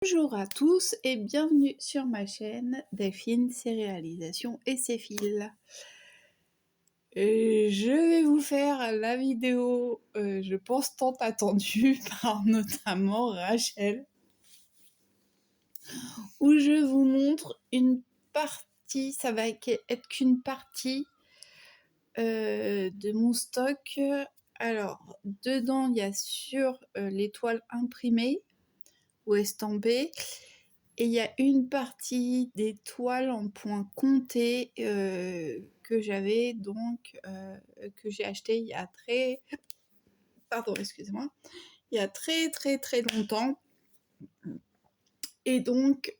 Bonjour à tous et bienvenue sur ma chaîne Delphine, ses réalisations et ses fils. Je vais vous faire la vidéo, je pense tant attendue par notamment Rachel, où je vous montre une partie, ça va être qu'une partie de mon stock. Alors, dedans, il y a sur les toiles imprimées ou estampées, et il y a une partie des toiles en point compté que j'avais donc que j'ai acheté il y a très longtemps, et donc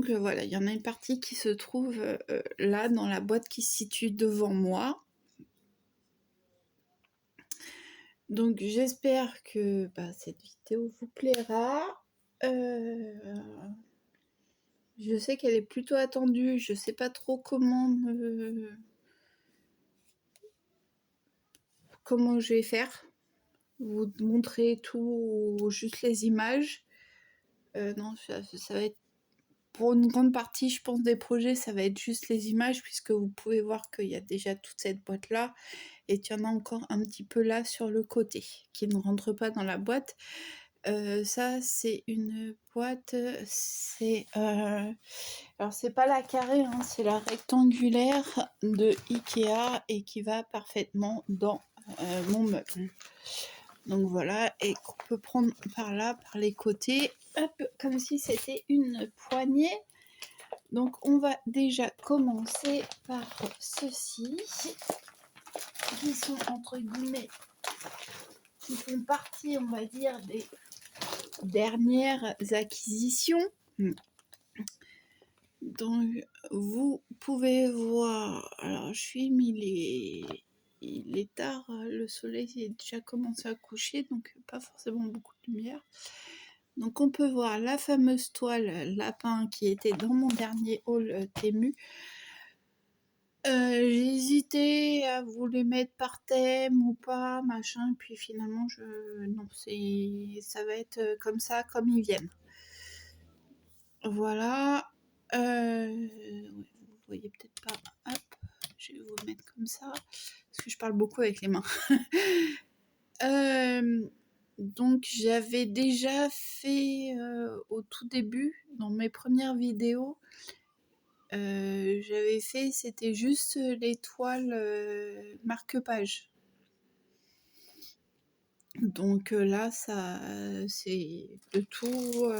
voilà, il y en a une partie qui se trouve là dans la boîte qui se situe devant moi. Donc j'espère que cette vidéo vous plaira. Je sais qu'elle est plutôt attendue, je sais pas trop comment je vais faire. Vous montrer tout ou juste les images. Non, ça va être pour une grande partie, je pense, des projets, ça va être juste les images, puisque vous pouvez voir qu'il y a déjà toute cette boîte là et qu'il y en a encore un petit peu là sur le côté qui ne rentre pas dans la boîte. Ça, c'est une boîte, c'est alors c'est pas la carrée, hein, c'est la rectangulaire de Ikea et qui va parfaitement dans mon meuble. Donc voilà, et qu'on peut prendre par là, par les côtés, hop, comme si c'était une poignée. Donc on va déjà commencer par ceux-ci, qui sont entre guillemets, qui font partie, on va dire, des dernières acquisitions. Donc vous pouvez voir, alors je suis mis il est tard, le soleil est déjà commencé à coucher, donc pas forcément beaucoup de lumière. Donc on peut voir la fameuse toile lapin qui était dans mon dernier haul Temu. J'ai hésité à vous les mettre par thème ou pas, machin, puis finalement non, ça va être comme ça, comme ils viennent. Voilà. Vous voyez peut-être pas. Hop, je vais vous mettre comme ça, parce que je parle beaucoup avec les mains. Donc j'avais déjà fait au tout début, dans mes premières vidéos, j'avais fait, c'était juste les toiles marque-page. Donc là, ça, c'est de tout.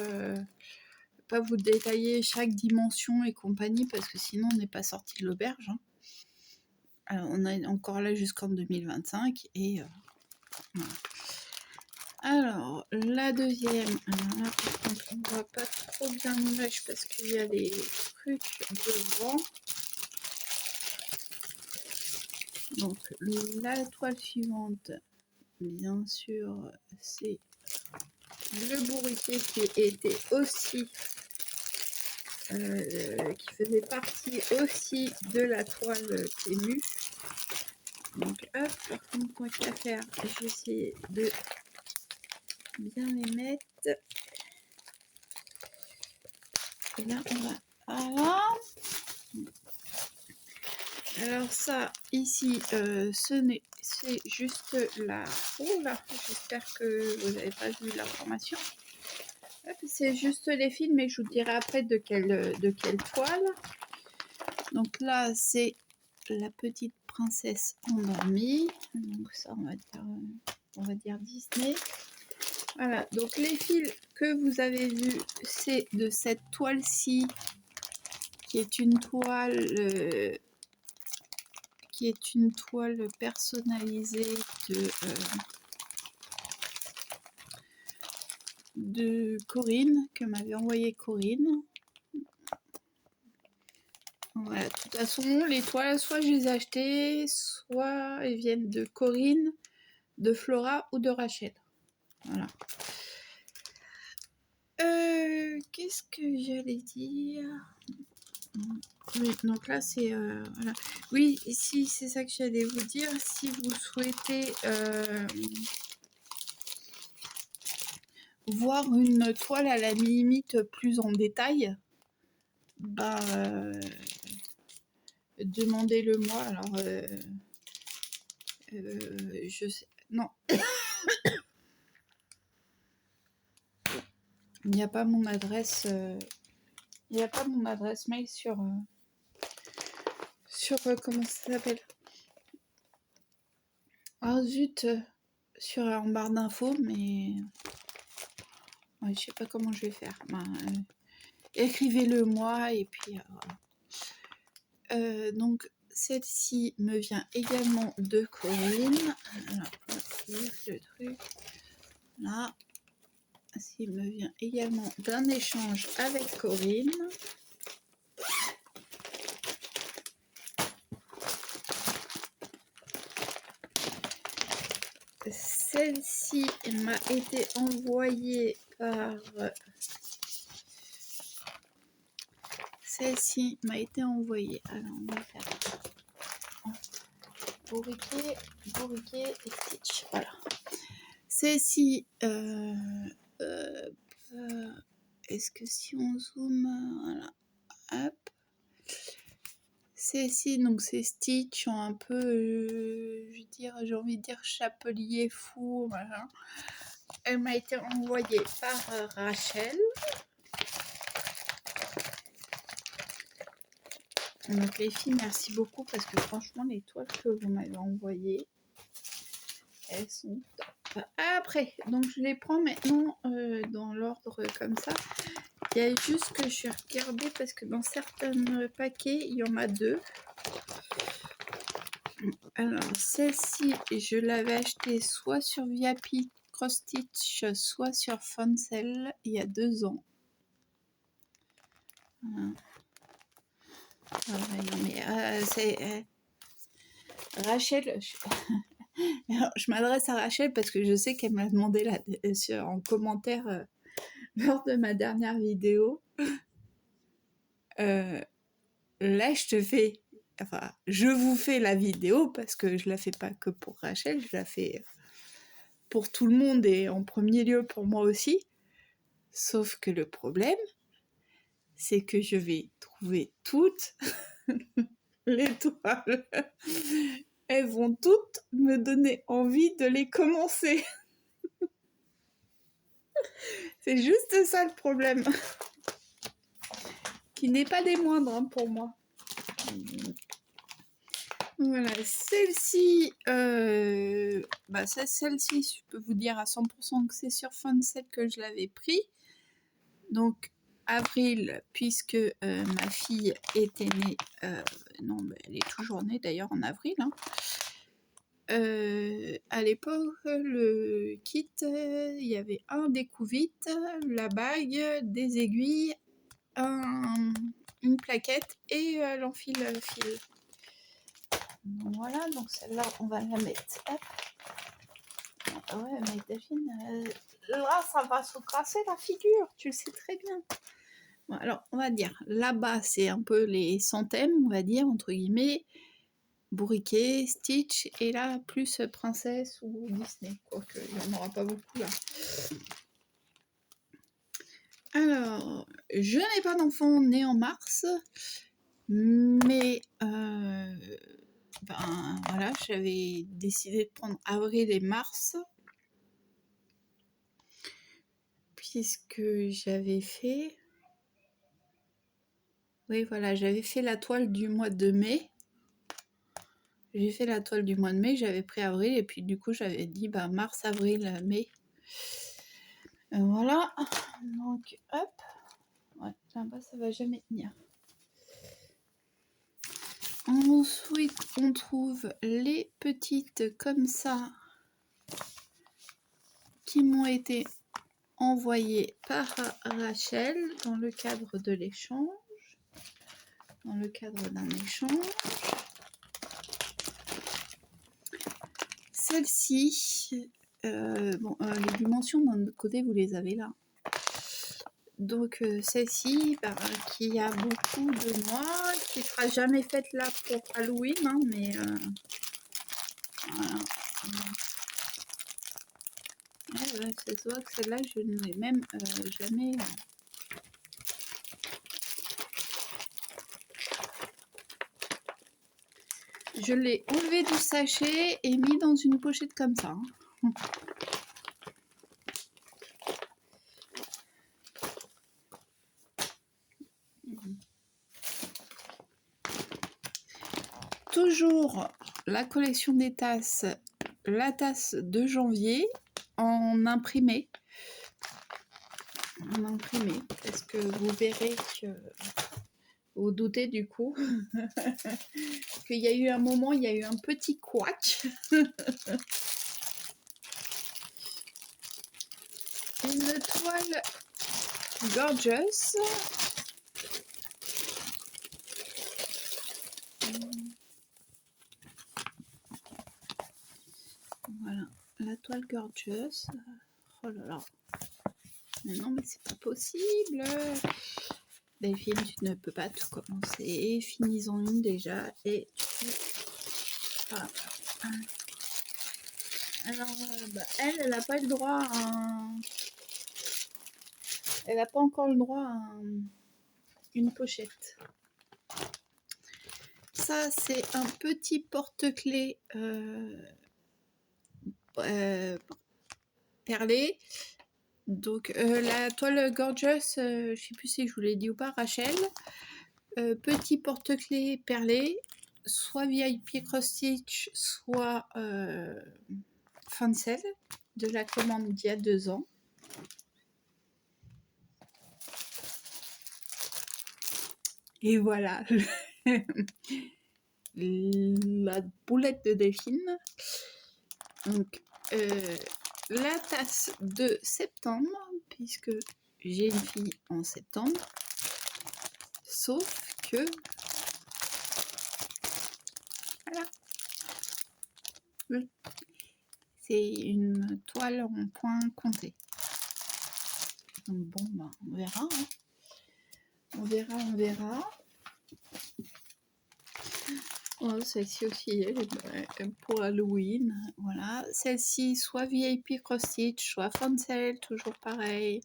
Pas vous détailler chaque dimension et compagnie, parce que sinon on n'est pas sorti de l'auberge. Hein. On est encore là jusqu'en 2025 et voilà. Alors, la deuxième, alors là, par contre, on ne voit pas trop bien l'image parce qu'il y a des trucs devant. Donc, la toile suivante, bien sûr, c'est le bourriquet qui était aussi, qui faisait partie aussi de la toile Temu. Donc, hop, par contre, tant qu'à faire, je vais essayer de bien les mettre. Et là, on va... Voilà. Alors ça, ici, c'est juste la... Oh là, j'espère que vous n'avez pas vu l'information. C'est juste les fils, mais je vous dirai après de quelle toile. Donc là, c'est la petite princesse endormie. Donc ça, on va dire Disney. Voilà, donc les fils que vous avez vus, c'est de cette toile-ci, qui est une toile personnalisée de Corinne, que m'avait envoyé Corinne. Voilà, de toute façon, les toiles, soit je les ai achetées, soit elles viennent de Corinne, de Flora ou de Rachel. Voilà. Qu'est-ce que j'allais dire? Oui, donc là c'est voilà. Oui, si c'est ça que j'allais vous dire, si vous souhaitez voir une toile à la limite plus en détail, bah, demandez-le moi. Alors, je sais... Non. Il n'y a pas mon adresse... Il n'y a pas mon adresse mail sur comment ça s'appelle? Ah zut, sur en barre d'infos, mais ouais, je sais pas comment je vais faire. Ben, écrivez-le moi et puis voilà. Donc celle-ci me vient également de Corinne. Alors, le truc là, celle-ci me vient également d'un échange avec Corinne. Celle-ci m'a été envoyée par... Celle-ci m'a été envoyée. Alors, on va faire bourriquet et stitch. Voilà. Celle-ci... est-ce que si on zoome... Voilà. Hop. Celle-ci, donc c'est Stitch en un peu, j'ai envie de dire chapelier fou, voilà. Elle m'a été envoyée par Rachel. Donc les filles, merci beaucoup parce que franchement, les toiles que vous m'avez envoyées, elles sont top. Après, donc je les prends maintenant dans l'ordre comme ça. Il y a juste que je suis regardée parce que dans certains paquets, il y en a 2. Alors, celle-ci, je l'avais achetée soit sur Viapi Cross Stitch, soit sur Foncel il y a 2 ans. Voilà. Non, mais c'est Rachel. Je m'adresse à Rachel parce que je sais qu'elle m'a demandé là, en commentaire lors de ma dernière vidéo. Là, je vous fais la vidéo parce que je la fais pas que pour Rachel, je la fais pour tout le monde et en premier lieu pour moi aussi. Sauf que le problème, c'est que je vais trouver toutes les toiles. Elles vont toutes me donner envie de les commencer. C'est juste ça le problème. Qui n'est pas des moindres hein, pour moi. Voilà, celle-ci, celle-ci, je peux vous dire à 100% que c'est sur Foncel que je l'avais pris. Donc, avril, puisque ma fille était née, non, elle est toujours née d'ailleurs en avril. Hein. À l'époque, le kit, il y avait un découvite, la bague, des aiguilles, une plaquette et l'enfil fil. Voilà, donc celle-là, on va la mettre. Hop. Ouais, mais Davine, là, ça va se casser la figure, tu le sais très bien. Bon, alors, on va dire, là-bas, c'est un peu les centaines, on va dire, entre guillemets, bourriquet, Stitch, et là, plus Princesse ou Disney, quoique il n'y en aura pas beaucoup, là. Alors, je n'ai pas d'enfant né en mars, mais voilà, j'avais décidé de prendre avril et mars, puisque j'avais fait... Oui, voilà, j'avais fait la toile du mois de mai. J'ai fait la toile du mois de mai, j'avais pris avril, et puis du coup, j'avais dit mars, avril, mai. Voilà, donc hop. Ouais, là-bas, ça va jamais tenir. Ensuite, on trouve les petites comme ça qui m'ont été envoyées par Rachel dans le cadre de l'échange. Dans le cadre d'un échange. Celle-ci, les dimensions d'un autre côté, vous les avez là. Donc celle-ci, qui a beaucoup de mois, qui ne sera jamais faite là pour Halloween, hein, mais voilà. Ouais, ça se voit que celle-là, je ne l'ai même jamais... Je l'ai enlevé du sachet et mis dans une pochette comme ça. Toujours la collection des tasses, la tasse de janvier en imprimé. Parce que vous verrez que vous doutez du coup qu'il y a eu un moment, il y a eu un petit couac. Une toile gorgeous. Voilà, la toile gorgeous. Oh là là. Mais non, mais c'est pas possible. Delphine, tu ne peux pas tout commencer. Finis-en une déjà. Et tu... Voilà. Alors, elle n'a pas le droit à... Elle n'a pas encore le droit à une pochette. Ça, c'est un petit porte-clés perlé. Donc, la toile gorgeous, je ne sais plus si je vous l'ai dit ou pas, Rachel. Petit porte-clés perlé, soit VIP cross stitch, soit fancel, de la commande d'il y a 2 ans. Et voilà la boulette de Delphine. Donc, la tasse de septembre, puisque j'ai une fille en septembre. Sauf que... Voilà. C'est une toile en point compté. Donc bon, bah, on verra. Hein. On verra. Oh, celle-ci aussi, pour Halloween. Voilà. Celle-ci, soit VIP cross stitch, soit fancel, toujours pareil.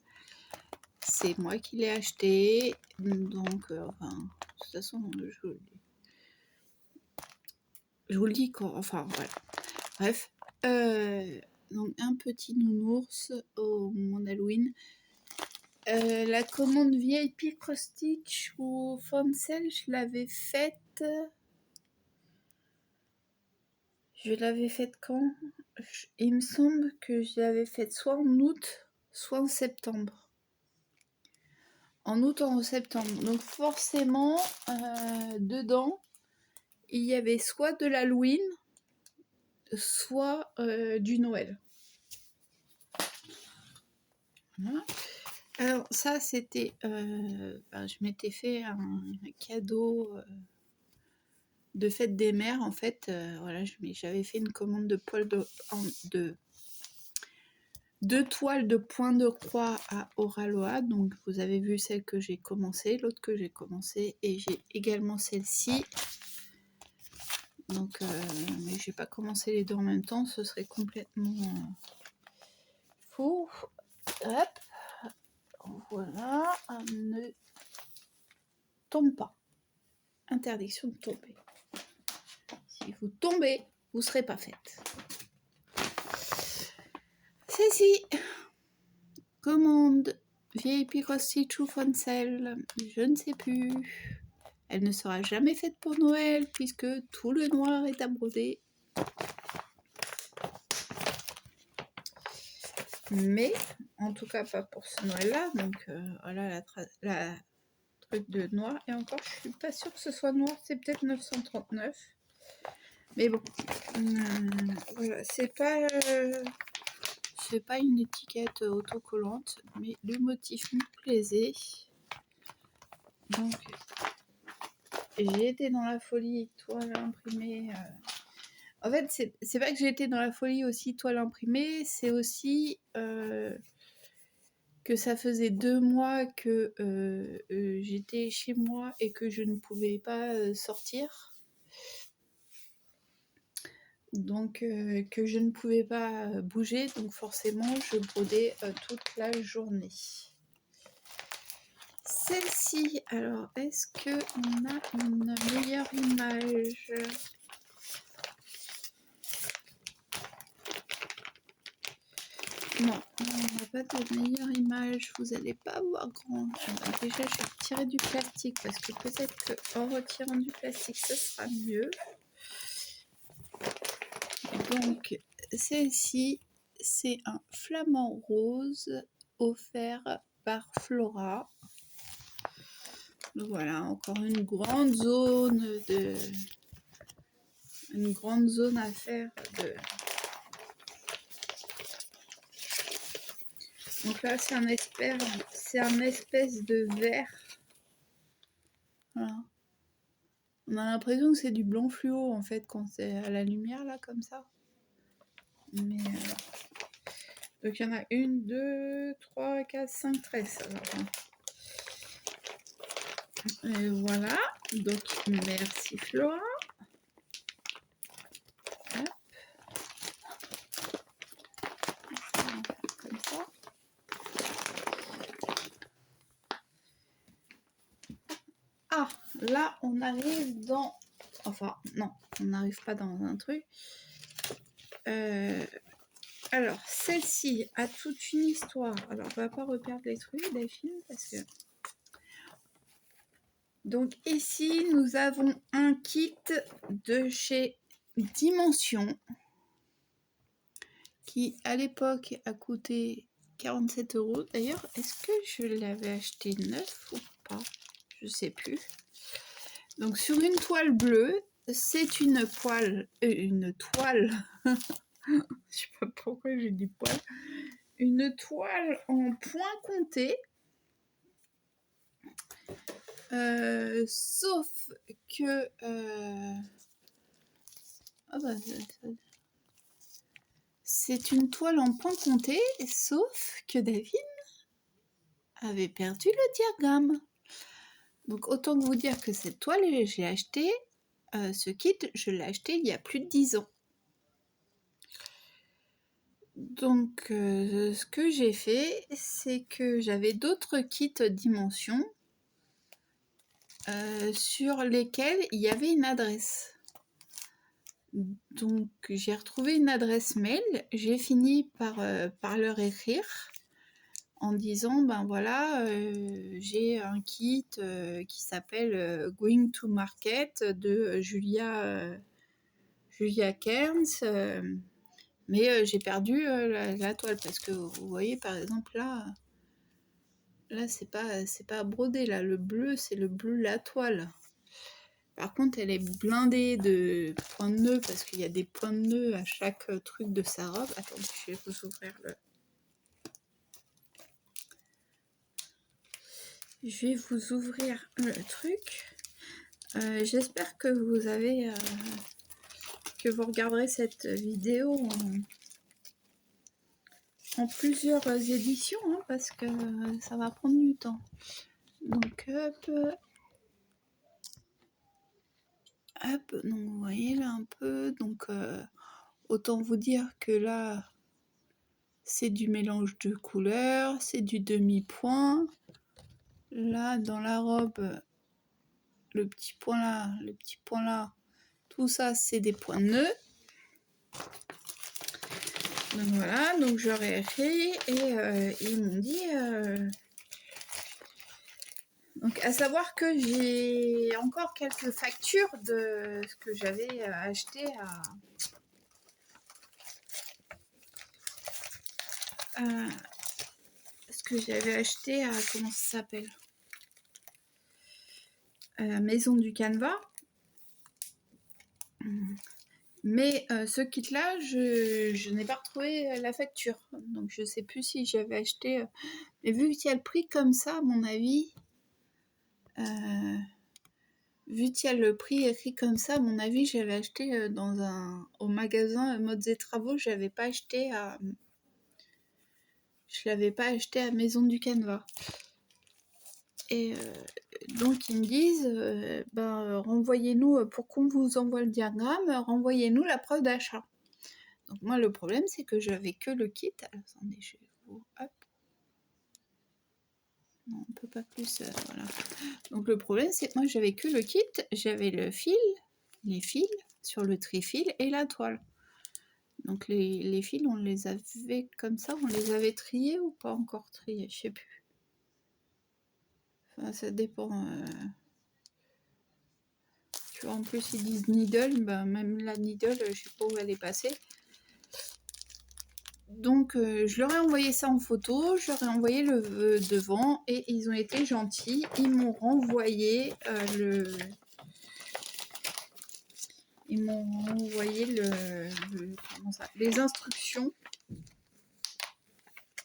C'est moi qui l'ai acheté. Donc, enfin, de toute façon, je vous le dis quoi. Enfin, voilà. Bref. Donc, un petit nounours au moment d'Halloween. La commande VIP cross stitch ou fancel, je l'avais faite. Je l'avais faite quand? Il me semble que je l'avais faite soit en août, soit en septembre. En août ou en septembre. Donc forcément, dedans, il y avait soit de l'Halloween, soit du Noël. Voilà. Alors ça, c'était... je m'étais fait un cadeau de fête des mères, en fait. Voilà, j'avais fait une commande de poils de 2 toiles de point de croix à Oraloa. Donc vous avez vu celle que j'ai commencé, l'autre que j'ai commencé, et j'ai également celle-ci. Donc mais j'ai pas commencé les deux en même temps, ce serait complètement fou. Hop, voilà, ne tombe pas. Interdiction de tomber. Si vous tombez, vous serez pas faite. Celle-ci, commande VIP cross stitch ou fancel, je ne sais plus. Elle ne sera jamais faite pour Noël puisque tout le noir est à broder. Mais en tout cas pas pour ce Noël-là. Donc voilà la truc de noir. Et encore, je suis pas sûre que ce soit noir. C'est peut-être 939. Mais bon, voilà, c'est pas une étiquette autocollante, mais le motif me plaisait. Donc j'ai été dans la folie toile imprimée. En fait, c'est pas que j'ai été dans la folie aussi toile imprimée, c'est aussi que ça faisait 2 mois que j'étais chez moi et que je ne pouvais pas sortir. donc que je ne pouvais pas bouger, donc forcément je brodais toute la journée. Celle-ci, alors est-ce qu'on a une meilleure image? Non, on n'a pas de meilleure image, vous n'allez pas voir grand. Déjà, je vais retirer du plastique parce que peut-être qu'en retirant du plastique, ce sera mieux. Donc, celle-ci, c'est un flamant rose offert par Flora. Donc voilà, encore une grande zone à faire de. Donc là, c'est un espèce de vert. Voilà. On a l'impression que c'est du blanc fluo en fait quand c'est à la lumière là comme ça. Mais donc il y en a 1, 2, 3, 4, 5, 13. Et voilà. Donc merci Flora. Hop. Comme ça. Ah, là on arrive dans. Enfin non, on n'arrive pas dans un truc. Alors, celle-ci a toute une histoire. Alors, on va pas reperdre les trucs, Delphine, parce que... Donc, ici, nous avons un kit de chez Dimension qui, à l'époque, a coûté 47 €. D'ailleurs, est-ce que je l'avais acheté neuf ou pas? Je sais plus. Donc, sur une toile bleue, c'est une toile... Je sais pas pourquoi j'ai dit poil. Une toile en point compté. Sauf que... Ah bah, c'est une toile en point compté, sauf que David avait perdu le diagramme. Donc autant vous dire que cette toile, j'ai acheté, ce kit, je l'ai acheté il y a plus de 10 ans. Donc ce que j'ai fait, c'est que j'avais d'autres kits Dimension sur lesquels il y avait une adresse. Donc j'ai retrouvé une adresse mail, j'ai fini par leur écrire en disant ben voilà, j'ai un kit qui s'appelle Going to Market de Julia Cairns, mais j'ai perdu la toile parce que vous voyez par exemple là c'est pas brodé, là le bleu c'est le bleu la toile. Par contre, elle est blindée de points de nœud parce qu'il y a des points de nœud à chaque truc de sa robe. Attendez, je vais vous ouvrir le... Je vais vous ouvrir le truc. J'espère que vous avez... que vous regarderez cette vidéo en plusieurs éditions, hein, parce que ça va prendre du temps. Donc, hop, donc vous voyez là un peu. Donc, autant vous dire que là, c'est du mélange de couleurs, c'est du demi-point. Là, dans la robe, le petit point là, tout ça, c'est des points de nœud. Donc voilà, donc j'aurais écrit et ils m'ont dit... Donc à savoir que j'ai encore quelques factures de ce que j'avais acheté comment ça s'appelle, Maison du Canevas. Mais ce kit là je n'ai pas retrouvé la facture, donc je sais plus si j'avais acheté, mais vu qu'il y a le prix comme ça, à mon avis, vu qu'il y a le prix écrit comme ça, à mon avis, j'avais acheté au magasin Modes et Travaux, je l'avais pas acheté à Maison du Canevas. Et Donc ils me disent, renvoyez-nous, pour qu'on vous envoie le diagramme, renvoyez-nous la preuve d'achat. Donc moi le problème c'est que j'avais que le kit. Alors, attendez, je vais vous... Hop. Non, on peut pas plus, voilà. Donc le problème c'est que moi j'avais que le kit, j'avais le fil, les fils sur le trifil et la toile. Donc les fils on les avait comme ça, on les avait triés ou pas encore triés, je sais plus. Enfin ça dépend. Tu vois, en plus ils disent needle, même la needle, je sais pas où elle est passée. Donc je leur ai envoyé ça en photo, je leur ai envoyé le devant et ils ont été gentils. Ils m'ont renvoyé les instructions,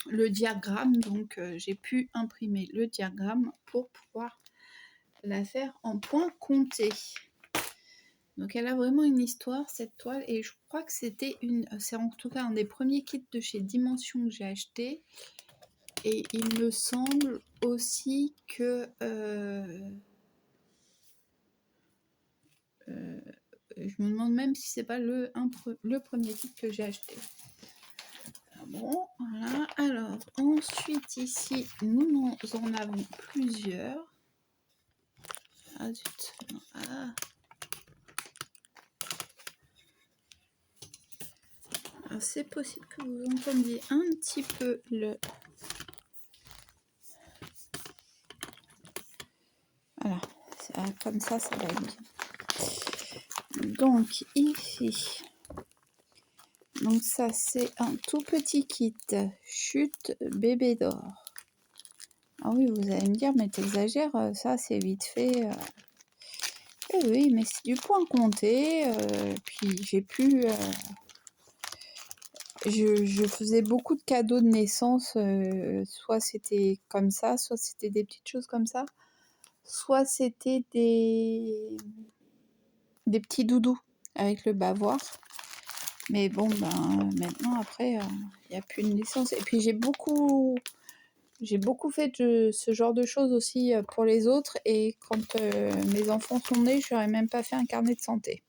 le diagramme. Donc j'ai pu imprimer le diagramme pour pouvoir la faire en point compté. Donc elle a vraiment une histoire cette toile et je crois que c'est en tout cas un des premiers kits de chez Dimension que j'ai acheté. Et il me semble aussi que je me demande même si c'est pas le premier kit que j'ai acheté. Bon, voilà. Alors ensuite ici nous en avons plusieurs. Ah zut. Ah. Alors c'est possible que vous entendiez un petit peu le... Voilà, comme ça va être bien. Donc ici, donc ça c'est un tout petit kit chute bébé d'or. Ah oui, vous allez me dire, mais t'exagères, ça c'est vite fait. Eh oui, mais c'est du point compté. Puis j'ai pu... je faisais beaucoup de cadeaux de naissance. Soit c'était comme ça, soit c'était des petites choses comme ça. Soit c'était des petits doudous avec le bavoir. Mais bon, maintenant, après, il n'y a plus de naissance. Et puis j'ai beaucoup fait ce genre de choses aussi pour les autres. Et quand mes enfants sont nés, je n'aurais même pas fait un carnet de santé.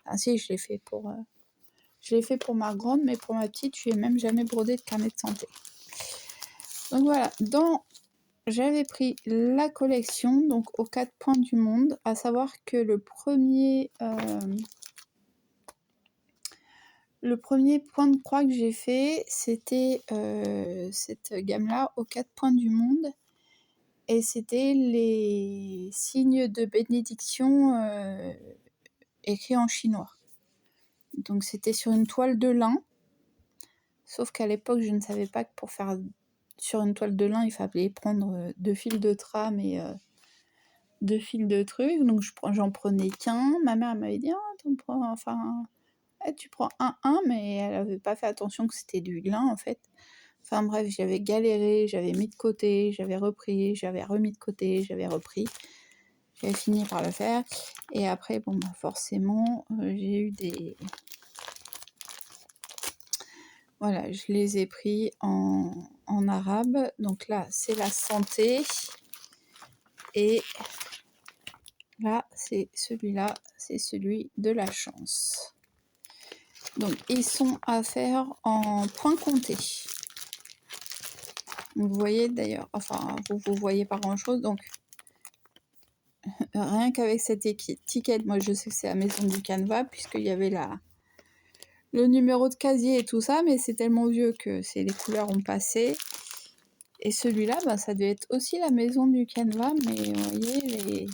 Ah si, je l'ai fait pour ma grande, mais pour ma petite, je n'ai même jamais brodé de carnet de santé. Donc voilà, j'avais pris la collection, donc aux 4 points du monde, à savoir que le premier point de croix que j'ai fait, c'était cette gamme-là, aux 4 points du monde. Et c'était les signes de bénédiction écrits en chinois. Donc c'était sur une toile de lin. Sauf qu'à l'époque, je ne savais pas que pour faire sur une toile de lin, il fallait prendre 2 fils de trame et 2 fils de trucs. Donc j'en prenais qu'un. Ma mère m'avait dit tu prends un, mais elle n'avait pas fait attention que c'était du lin en fait. Enfin bref, j'avais galéré, j'avais mis de côté, j'avais repris, j'avais remis de côté, j'avais repris. J'avais fini par le faire. Et après, forcément, j'ai eu des... Voilà, je les ai pris en arabe. Donc là, c'est la santé. Et là, c'est celui-là, c'est celui de la chance. Donc, ils sont à faire en point compté. Vous voyez d'ailleurs, vous voyez pas grand-chose. Donc, rien qu'avec cette étiquette, moi, je sais que c'est la maison du Canva, puisqu'il y avait le numéro de casier et tout ça, mais c'est tellement vieux que les couleurs ont passé. Et celui-là, ça devait être aussi la maison du Canva, mais vous voyez,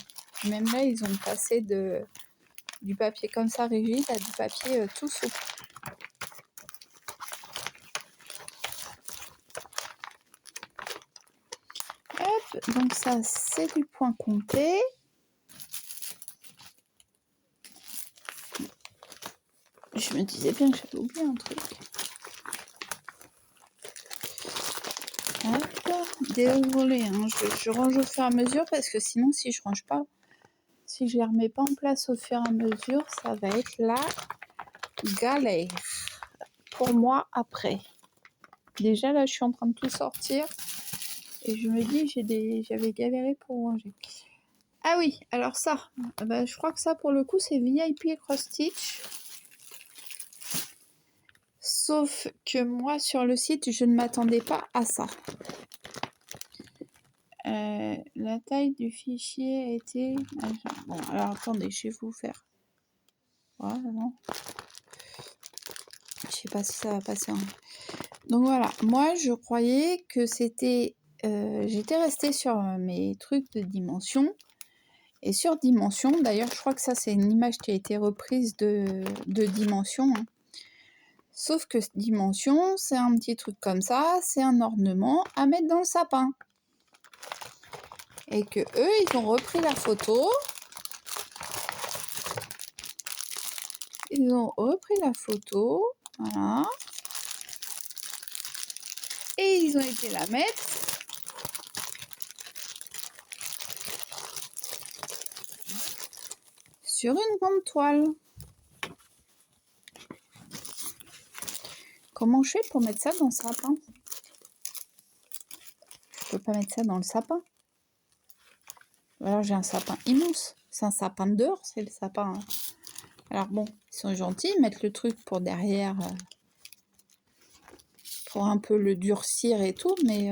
même là, ils ont passé du papier comme ça rigide à du papier tout souple. Hop, donc ça, c'est du point compté. Je me disais bien que j'avais oublié un truc. Hop, désolé, hein, je range au fur et à mesure parce que sinon, si je range pas, si je les remets pas en place au fur et à mesure, ça va être la galère pour moi après. Déjà là, je suis en train de tout sortir et je me dis j'avais galéré pour ranger. Ah oui, alors ça, bah, je crois que ça, pour le coup, c'est VIP cross-stitch. Sauf que moi, sur le site, je ne m'attendais pas à ça. La taille du fichier a été... Bon, alors attendez, je vais vous faire... Voilà, non. Je sais pas si ça va passer. Donc voilà, moi, je croyais que c'était... J'étais restée sur mes trucs de dimension. Et sur dimension, d'ailleurs, je crois que ça, c'est une image qui a été reprise de dimension. Hein. Sauf que dimension, c'est un petit truc comme ça, c'est un ornement à mettre dans le sapin. Et que eux, ils ont repris la photo. Ils ont repris la photo, voilà. Et ils ont été la mettre sur une grande toile. Comment je fais pour mettre ça dans le sapin? Je peux pas mettre ça dans le sapin. Alors j'ai un sapin immense. C'est un sapin de dehors, c'est le sapin. Alors bon, ils sont gentils, ils mettent le truc pour derrière, pour un peu le durcir et tout, mais...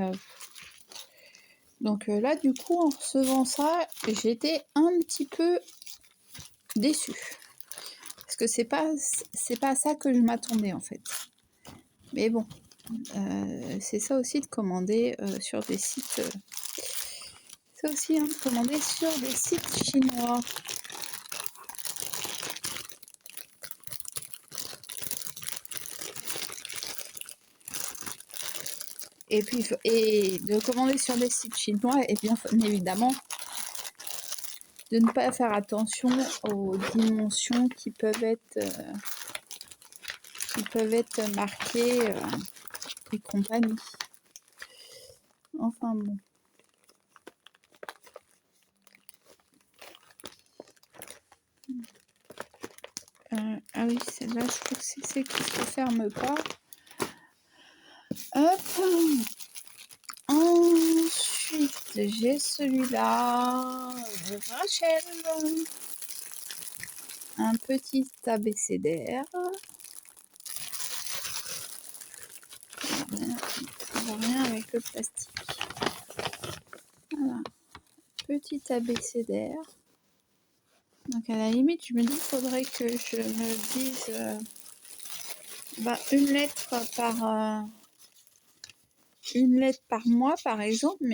Donc là, du coup, en recevant ça, j'étais un petit peu déçue. Parce que c'est pas à ça que je m'attendais, en fait. Mais bon, c'est ça aussi de commander sur des sites... c'est aussi de commander sur des sites chinois. Et puis, et de commander sur des sites chinois, et bien évidemment, de ne pas faire attention aux dimensions qui peuvent être marquées et compagnie. Enfin bon. Ah oui, celle-là, je crois que c'est celle qui se ferme pas. Hop. Ensuite, j'ai celui-là de Rachel. Un petit abécédaire. Ça va rien avec le plastique. Voilà. Petit abécédaire. Donc à la limite, je me dis qu'il faudrait que je me dise une lettre par mois, par exemple, mais